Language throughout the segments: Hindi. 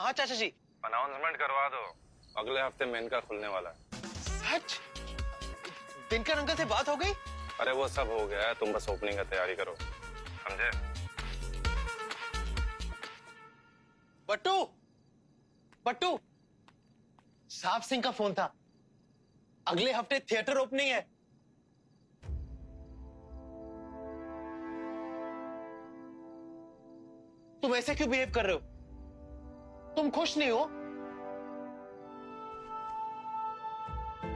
हाँ चाचा जी। अनाउंसमेंट करवा दो, अगले हफ्ते मेनका खुलने वाला है। सच? दिनकर अंकल से बात हो गई? अरे वो सब हो गया है, तुम बस ओपनिंग का तैयारी करो, समझे? बट्टू, बट्टू, साहब सिंह का फोन था। अगले हफ्ते थिएटर ओपनिंग है। तुम ऐसे क्यों बिहेव कर रहे हो? तुम खुश नहीं हो?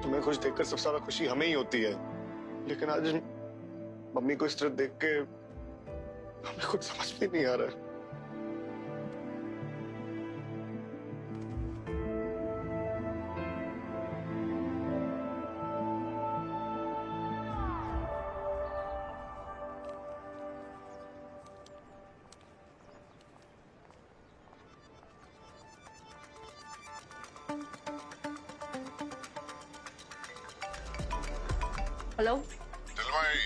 तुम्हें खुश देखकर सबसे ज्यादा खुशी हमें ही होती है, लेकिन आज मम्मी को इस तरह देख के हमें कुछ समझ में नहीं आ रहा है। हेलो दिलवाई,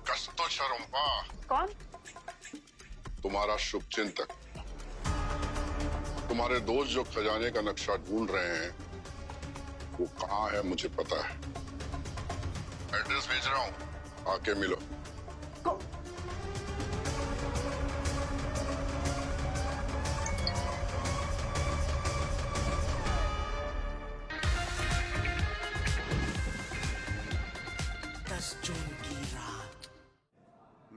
कस्तो शर्मा। कौन? तुम्हारा शुभचिंतक। तुम्हारे दोस्त जो खजाने का नक्शा ढूंढ रहे हैं वो कहाँ है मुझे पता है। एड्रेस भेज रहा हूँ, आके मिलो।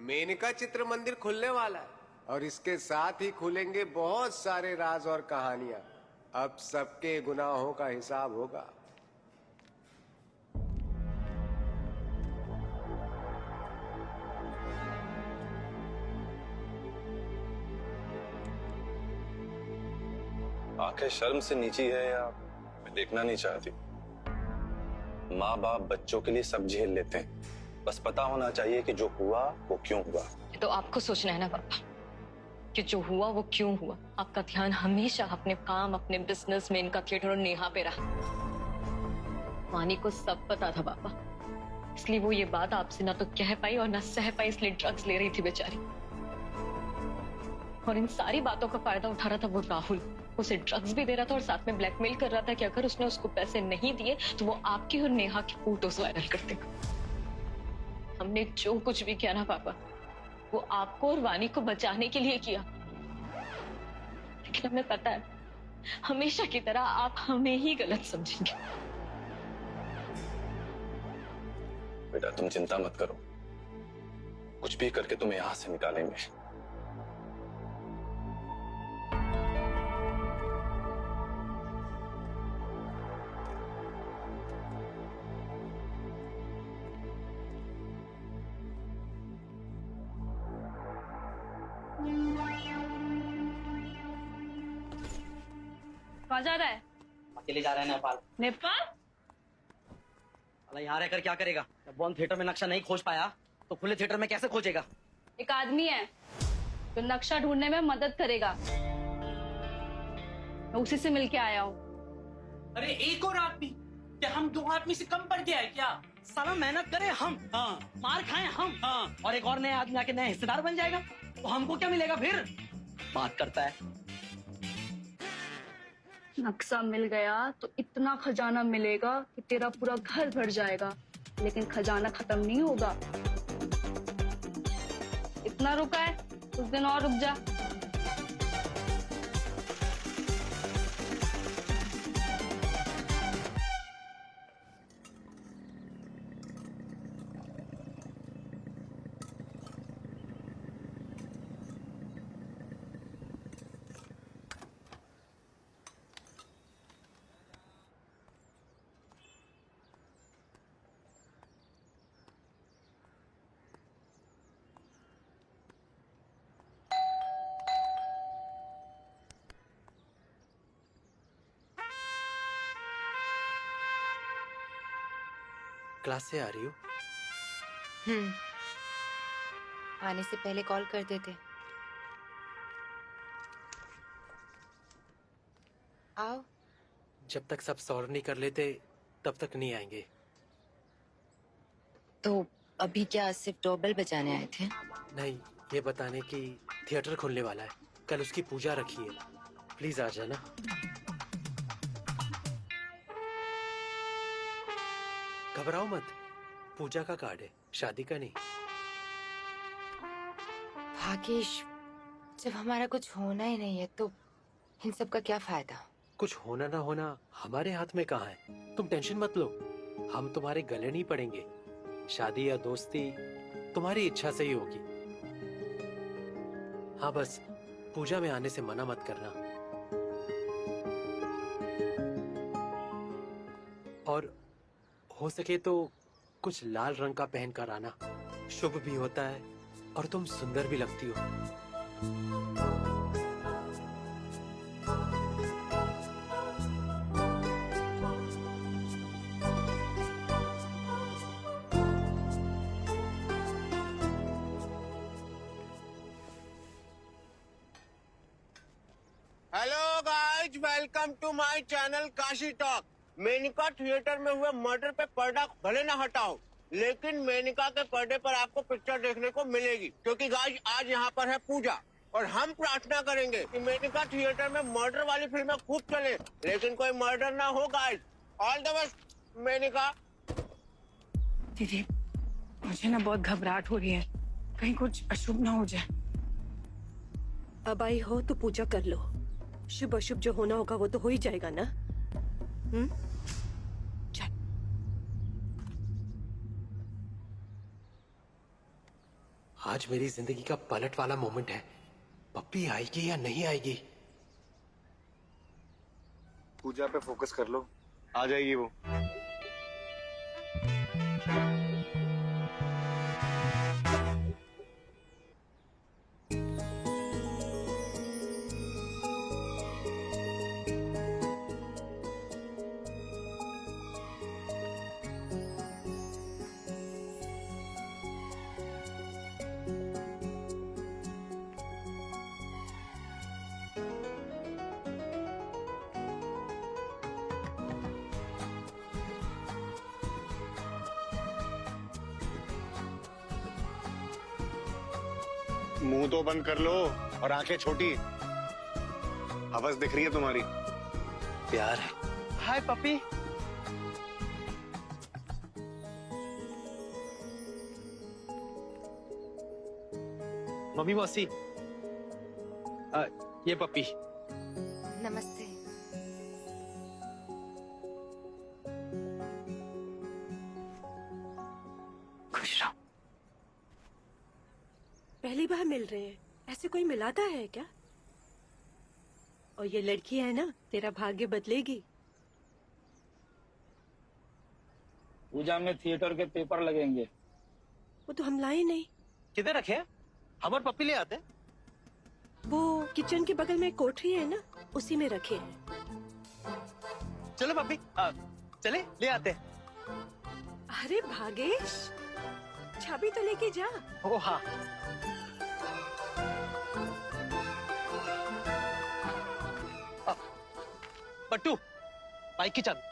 मेनका चित्र मंदिर खुलने वाला है और इसके साथ ही खुलेंगे बहुत सारे राज और कहानियां। अब सबके गुनाहों का हिसाब होगा। आंखें शर्म से नीची है या मैं देखना नहीं चाहती? माँ बाप बच्चों के लिए सब झेल लेते हैं, बस पता होना चाहिए कि जो हुआ वो क्यों हुआ। तो आपको सोचना है ना पापा कि जो हुआ वो क्यों हुआ। आपका ध्यान हमेशा अपने काम, अपने बिजनेस में, इनका थिएटर और नेहा पे रहा। वानी को सब पता था पापा, इसलिए वो ये बात आपसे ना तो कह पाई और ना सह पाई, इसलिए ड्रग्स ले रही थी बेचारी। और इन सारी बातों का फायदा उठा रहा था वो राहुल। उसे ड्रग्स भी दे रहा था और साथ में ब्लैकमेल कर रहा था कि अगर उसने उसको पैसे नहीं दिए तो वो आपकी और नेहा की फोटोज वायरल कर देगा। हमने जो कुछ भी किया ना पापा, वो आपको और वानी को बचाने के लिए किया। लेकिन हमें पता है हमेशा की तरह आप हमें ही गलत समझेंगे। बेटा तुम चिंता मत करो, कुछ भी करके तुम्हें यहां से निकालेंगे। कहाँ जा रहा है? अकेले जा रहे हैं नेपाल। नेपाल? अला यहाँ रहकर क्या करेगा? जब बॉन थिएटर में नक्शा नहीं खोज पाया तो खुले थिएटर में कैसे खोजेगा? एक आदमी है जो नक्शा ढूंढने में मदद करेगा। मैं उसी से मिलके आया हूँ। अरे एक और आदमी? क्या हम दो आदमी से कम पड़ गया है क्या? साला मेहनत करे हम, हाँ, मार खाए हम, हाँ, और एक और नया आदमी आके नया हिस्सेदार बन जाएगा तो हमको क्या मिलेगा फिर? बात करता है। नक्शा मिल गया तो इतना खजाना मिलेगा कि तेरा पूरा घर भर जाएगा, लेकिन खजाना खत्म नहीं होगा। इतना रुका है, कुछ दिन और रुक जा। क्लास से आ रही हो? आने से पहले कॉल कर देते। आओ। जब तक सब सॉल्व नहीं कर लेते तब तक नहीं आएंगे। तो अभी क्या सिर्फ डोरबेल बजाने आए थे? नहीं, ये बताने की थिएटर खुलने वाला है, कल उसकी पूजा रखी है। प्लीज आ जाना। घबराओ मत, पूजा का कार्ड है, शादी का नहीं। भागेश, जब हमारा कुछ होना ही नहीं है तो इन सब का क्या फायदा? कुछ होना ना होना हमारे हाथ में कहाँ है। तुम टेंशन मत लो, हम तुम्हारे गले नहीं पड़ेंगे। शादी या दोस्ती तुम्हारी इच्छा से ही होगी। हाँ बस पूजा में आने से मना मत करना। और हो सके तो कुछ लाल रंग का पहन कर आना, शुभ भी होता है और तुम सुंदर भी लगती हो। Hello guys, welcome to my channel Kashi talk. Menika theatre में हुए मर्डर पे पर्दा भले ना हटाओ, लेकिन मेनिका के पर्दे पर आपको पिक्चर देखने को मिलेगी, क्योंकि गाइस आज यहाँ पर है पूजा और हम प्रार्थना करेंगे कि मेनिका थिएटर में मर्डर वाली फिल्में खूब चले, लेकिन कोई मर्डर ना हो guys. All the best Menika. दीदी, मुझे ना बहुत घबराहट हो रही है, कहीं कुछ अशुभ ना हो जाए। अब आई हो तो पूजा कर लो, शुभ अशुभ जो होना होगा वो तो हो ही जाएगा ना। चल। आज मेरी जिंदगी का पलट वाला मोमेंट है। पप्पी आएगी या नहीं आएगी? पूजा पे फोकस कर लो, आ जाएगी वो। मुंह तो बंद कर लो और आंखें छोटी। हवस दिख रही है तुम्हारी। प्यार है। हाय पपी। मम्मी मौसी, ये पपी। नमस्ते। खुश रहो। पहली बार मिल रहे हैं, ऐसे कोई मिलाता है क्या? और ये लड़की है ना, तेरा भाग्य बदलेगी। पूजा में थिएटर के पेपर लगेंगे। वो तो हम लाए नहीं। किधर रखे? हम और पप्पी ले आते। वो किचन के बगल में कोठरी है ना, उसी में रखे हैं। चलो पप्पी, चले ले आते। अरे भागेश, चाबी तो लेके जा। ओ हाँ। पट्टू, बाइक की चाबी।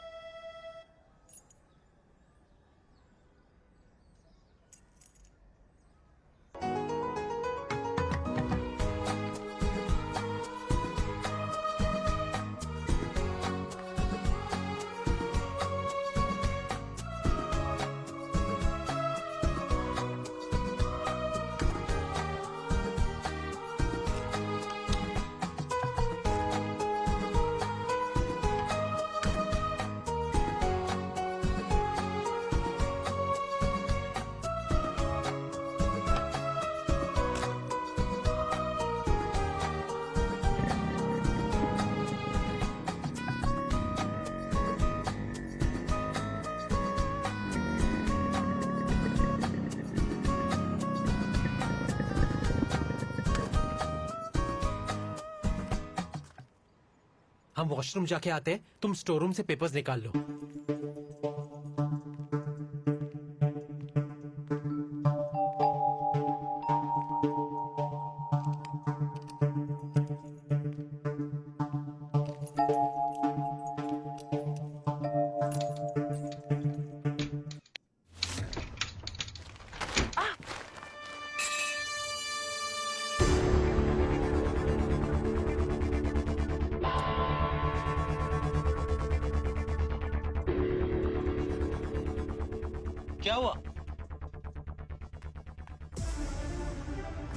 हम वॉशरूम जाके आते हैं, तुम स्टोर रूम से पेपर्स निकाल लो। क्या हुआ?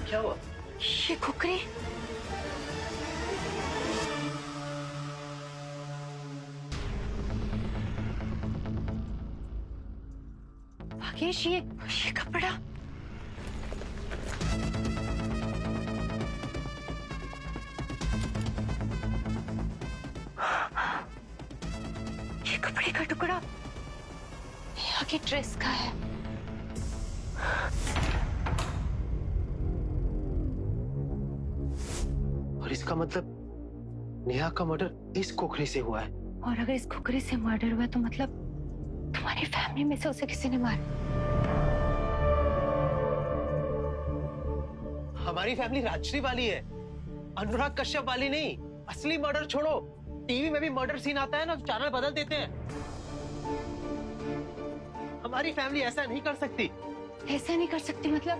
क्या हुआ? ये कुकरी भागेश, ये कपड़ा ये कपड़े का टुकड़ा यहाँ की ड्रेस का है। और इसका मतलब नेहा का मर्डर इस खोखरी से हुआ है। और अगर इस खोखरी से मर्डर हुआ तो मतलब तुम्हारी फैमिली में से उसे किसी ने मारा। हमारी फैमिली राजश्री वाली है, अनुराग कश्यप वाली नहीं। असली मर्डर छोड़ो, टीवी में भी मर्डर सीन आता है ना तो चैनल बदल देते हैं। हमारी फैमिली ऐसा नहीं कर सकती। ऐसा नहीं कर सकती मतलब?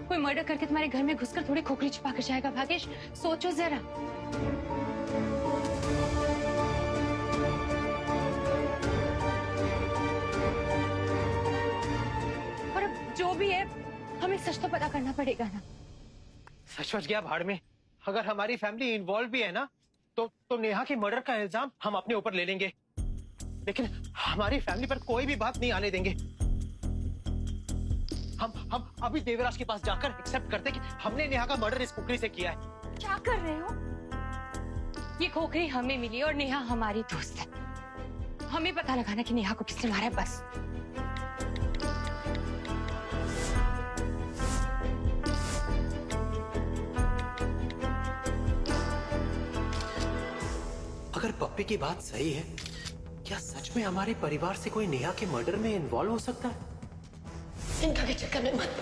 कोई मर्डर करके तुम्हारे घर में घुसकर थोड़ी खोखरी छुपा कर जाएगा भागेश? सोचो जरा। और अब जो भी है हमें सच तो पता करना पड़ेगा ना। सच गया भाड़ में। अगर हमारी फैमिली इन्वॉल्व भी है ना तो नेहा के मर्डर का इल्जाम हम अपने ऊपर ले लेंगे, लेकिन हमारी फैमिली पर कोई भी बात नहीं आने देंगे। हम अभी देवराज के पास जाकर एक्सेप्ट करते कि हमने नेहा का मर्डर इस कुकरी से किया है। क्या कर रहे हो? ये खोखरी हमें मिली और नेहा हमारी दोस्त है। हमें पता लगाना कि नेहा को किसने मारा है बस। अगर पप्पी की बात सही है, क्या सच में हमारे परिवार से कोई नेहा के मर्डर में इन्वॉल्व हो सकता है? इनका के चक्कर में मत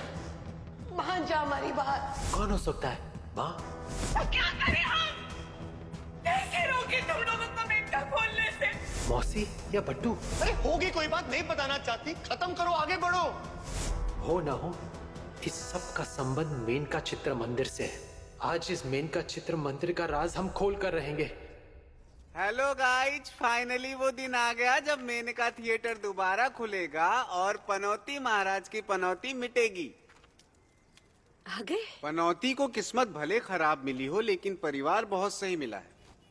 मान जा हमारी बात। कौन हो सकता है? माँ? क्या करें हम? कैसे रोके तुम लोगों को मेंढक खोलने से? मौसी या बट्टू? अरे होगी कोई बात नहीं बताना चाहती, खत्म करो, आगे बढ़ो। हो ना हो, इस सब का संबंध मेनका चित्र मंदिर से है। आज इस मेनका चित्र मंदिर का राज हम खोल कर रहेंगे। हेलो गाइज, फाइनली वो दिन आ गया जब मेनका थिएटर दोबारा खुलेगा और पनौती महाराज की पनौती मिटेगी। आ गए? पनौती को किस्मत भले खराब मिली हो लेकिन परिवार बहुत सही मिला है।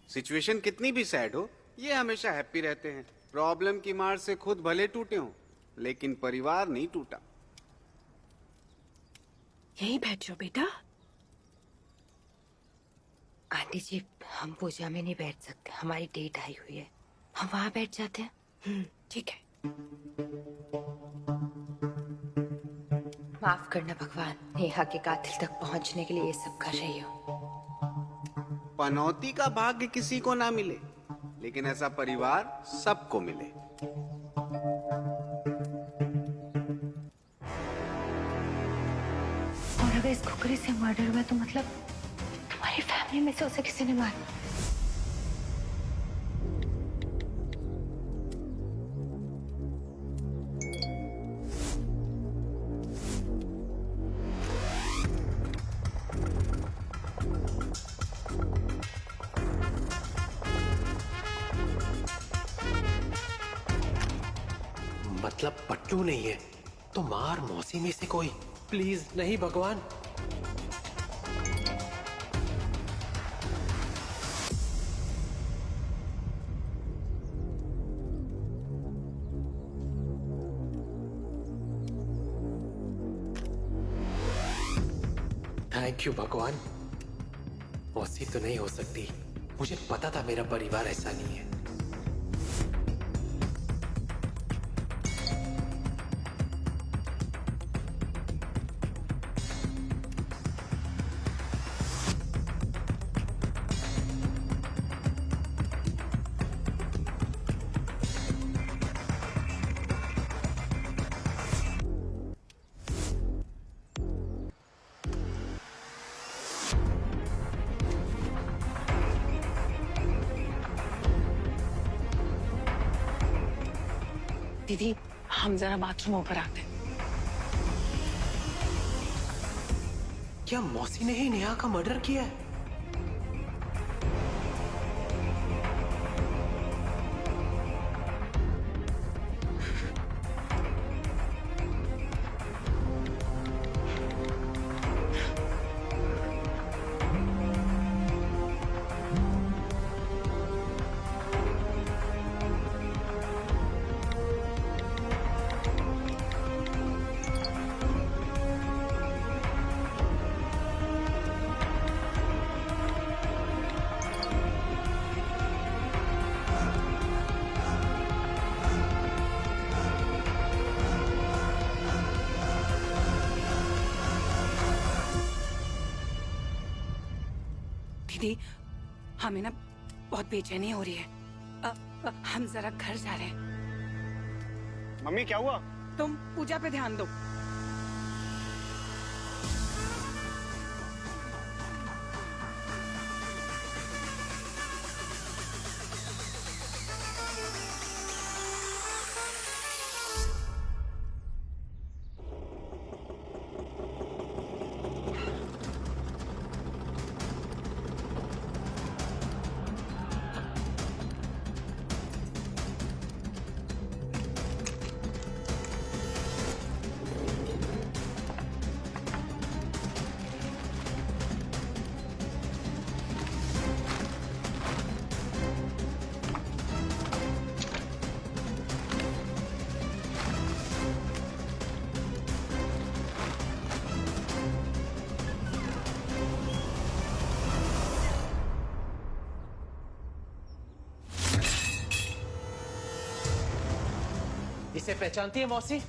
सिचुएशन कितनी भी सैड हो, ये हमेशा हैप्पी रहते हैं। प्रॉब्लम की मार से खुद भले टूटे हो लेकिन परिवार नहीं टूटा। यहीं बैठ जाओ बेटा। आंटी जी, हम पूजा में नहीं बैठ सकते, हमारी डेट आई हुई है। हम वहां बैठ जाते हैं। ठीक है। माफ करना भगवान, नेहा के कातिल तक पहुंचने के लिए ये सब कर रही हो। पनौती का भाग्य किसी को ना मिले लेकिन ऐसा परिवार सबको मिले। और अगर इस खोखरी से मर्डर हुआ तो मतलब तुम्हारी फैमिली में से उसे किसी ने मारा। मतलब पट्टू नहीं है तो मार मौसी में से कोई। प्लीज नहीं भगवान। थैंक यू भगवान। मौसी तो नहीं हो सकती, मुझे पता था मेरा परिवार ऐसा नहीं है। दीदी, हम जरा बाथरूम ऊपर आते हैं। क्या मौसी ने ही नेहा का मर्डर किया है? दीदी हमें ना बहुत बेचैनी हो रही है। हम जरा घर जा रहे हैं। मम्मी क्या हुआ? तुम पूजा पे ध्यान दो। इसे पहचानती है मौसी?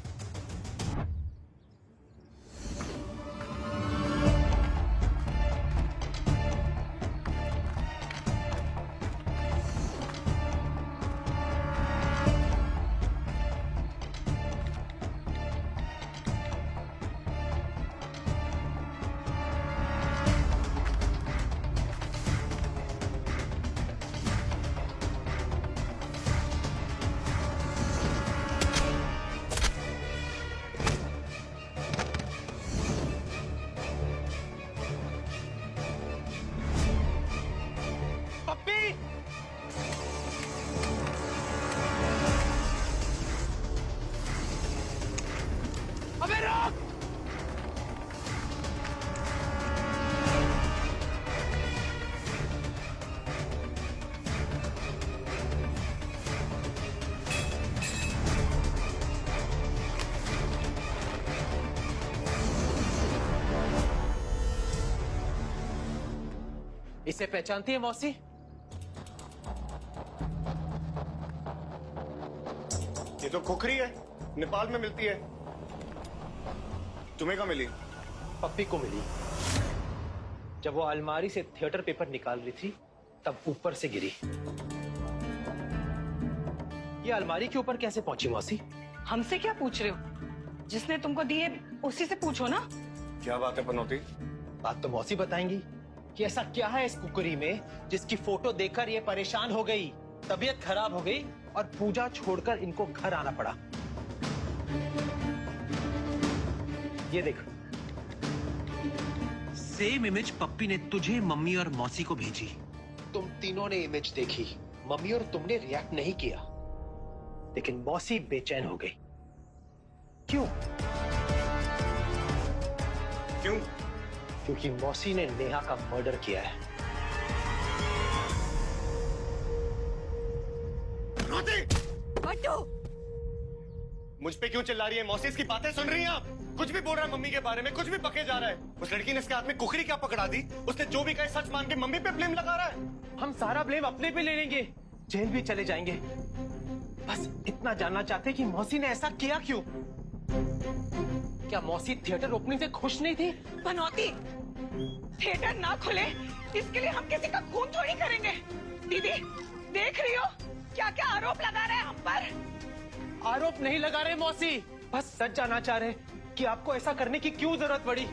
इसे पहचानती है मौसी? ये तो खुखरी है, नेपाल में मिलती है। तुम्हें कहाँ मिली? पप्पी को मिली। जब वो अलमारी से थिएटर पेपर निकाल रही थी तब ऊपर से गिरी। ये अलमारी के ऊपर कैसे पहुंची मौसी? हमसे क्या पूछ रहे हो? जिसने तुमको दिए उसी से पूछो ना। क्या बात है पनौती? बात तो मौसी बताएंगी कि ऐसा क्या है इस कुकरी में जिसकी फोटो देखकर ये परेशान हो गई, तबीयत खराब हो गई और पूजा छोड़कर इनको घर आना पड़ा। ये देख, सेम इमेज पप्पी ने तुझे, मम्मी और मौसी को भेजी। तुम तीनों ने इमेज देखी, मम्मी और तुमने रिएक्ट नहीं किया, लेकिन मौसी बेचैन हो गई। क्यों? क्यों? क्योंकि मौसी ने नेहा का मर्डर किया है। बट्टू! मुझ पे क्यों चिल्ला रही है? मौसी इसकी बातें सुन रही हैं आप? कुछ भी बोल रहा है मम्मी के बारे में, कुछ भी बके जा रहा है। उस लड़की ने इसके हाथ में कुकरी क्या पकड़ा दी? उसने जो भी कहा सच मान के मम्मी पे ब्लेम लगा रहा है। हम सारा ब्लेम अपने पे ले लेंगे, जेल भी चले जाएंगे। बस इतना जानना चाहते कि मौसी ने ऐसा किया क्यों? क्या मौसी थिएटर ओपनिंग से खुश नहीं थी? पनौती, थिएटर ना खुले इसके लिए हम किसी का खून थोड़ी करेंगे। दीदी देख रही हो क्या क्या आरोप लगा रहे हैं हम पर। आरोप नहीं लगा रहे मौसी, बस सच जानना चाह रहे कि आपको ऐसा करने की क्यों जरूरत पड़ी।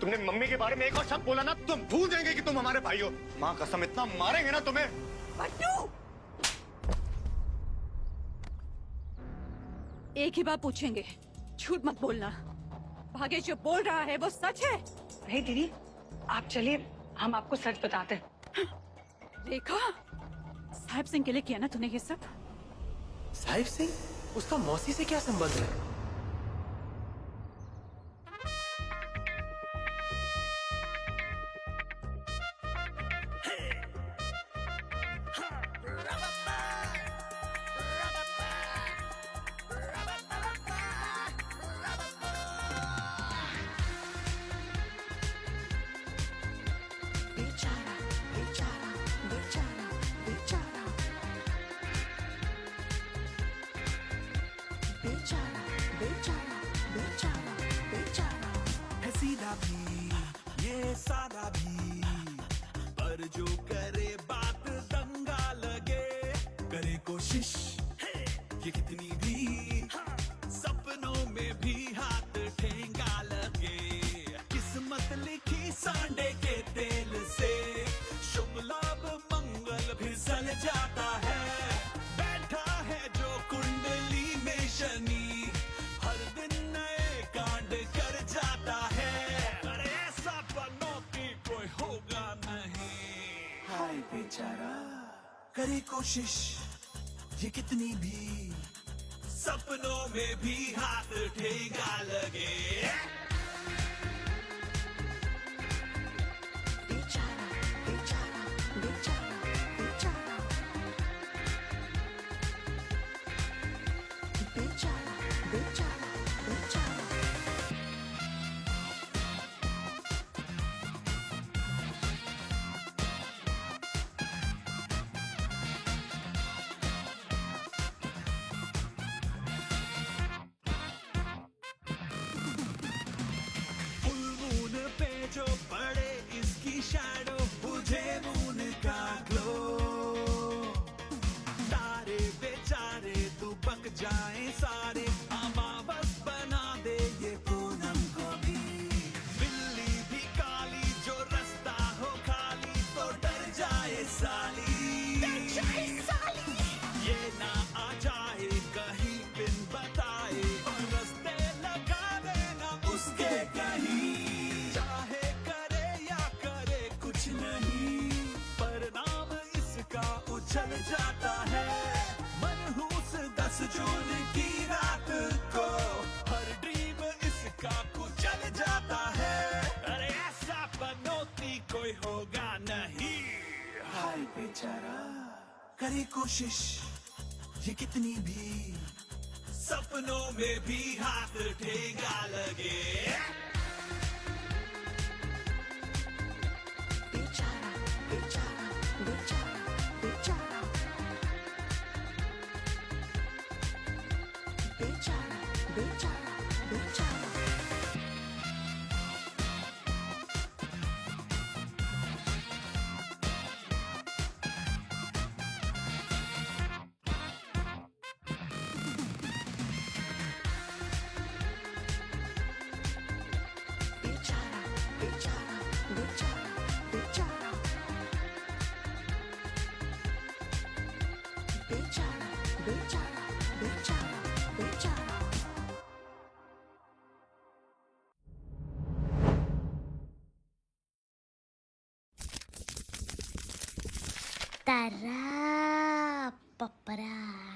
तुमने मम्मी के बारे में एक और शब्द बोला ना, तुम भूल जाएंगे कि तुम हमारे भाई हो। माँ कसम इतना मारेंगे ना तुम्हें। बट्टू! एक ही बात पूछेंगे, झूठ मत बोलना। भागेश जो बोल रहा है वो सच है? नहीं दीदी, आप चलिए, हम आपको सच बताते हैं। रेखा, साहिब सिंह के लिए किया ना तूने ये सब? साहिब सिंह? उसका मौसी से क्या संबंध है? सारा भी जो करे बात दंगा लगे, करे कोशिश ये कितनी भी, सपनों में भी हाथ ठेंगा लगे। किस्मत लिखी सांडे के तेल से, शुभ लाभ मंगल भी सल जाता है। बैठा है जो कुंडली में शनि, हर दिन नए कांड कर जाता है। अरे ऐसा पनौती कोई होगा नहीं। हाय बेचारा करे कोशिश ये कितनी भी, सपनों में भी हाथ ठेंगा लगे। जो पड़े इसकी शैडो, बुझे मून का ग्लो। तारे बेचारे तू पक जाए सारे, अमावस बना दे ये पूनम को भी। बिल्ली भी काली जो रास्ता हो खाली, तो डर जाए साली। ये ना आ जाए कहीं बिन बताए, और रास्ते लगा देना उसके कहीं। चल जाता है मनहूस 10 जून की रात को, हर ड्रीम इसका कुचल जाता है। अरे ऐसा पनौती कोई होगा नहीं। हाय बेचारा करे कोशिश ये कितनी भी, सपनों में भी हाथ ठेंगा लगे। बेचारा बेचारा बेचारा Tara, papara.